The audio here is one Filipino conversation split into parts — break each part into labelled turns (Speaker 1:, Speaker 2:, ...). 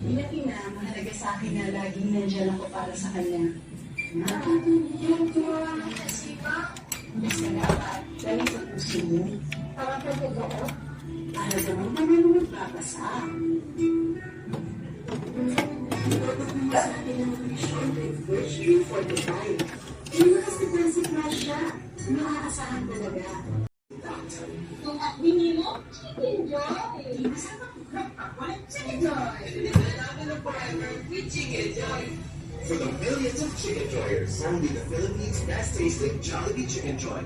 Speaker 1: Laki na, mahalaga sa akin na laging nandiyan ako para sa kanya. Basta dapat, dahil sa puso mo. Alaga mo ba naman magbabasa? Sa atin ang mission with First Street for the Time. Lumakas na siya. Maaasahan talaga. Kung at bini mo, chicken joy. Chicken joy. Chicken joy.
Speaker 2: For the millions of chicken joyers, only the Philippines' best tasting Jollibee Chicken Joy.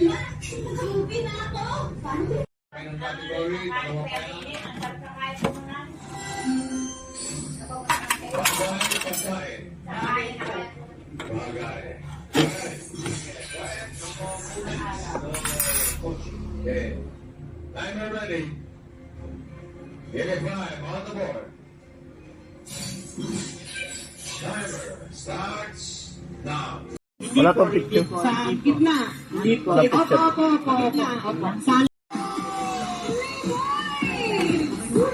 Speaker 1: Nakalupi na ako. Paano?
Speaker 3: Ang category, dalawa pa lang. Pagkain. Bagay. Okay. Timer ready. Unit 5 on the board. Timer starts now.
Speaker 4: Wala pang picture.
Speaker 5: Sa gitna.
Speaker 4: Wala picture.
Speaker 5: Opo. Sa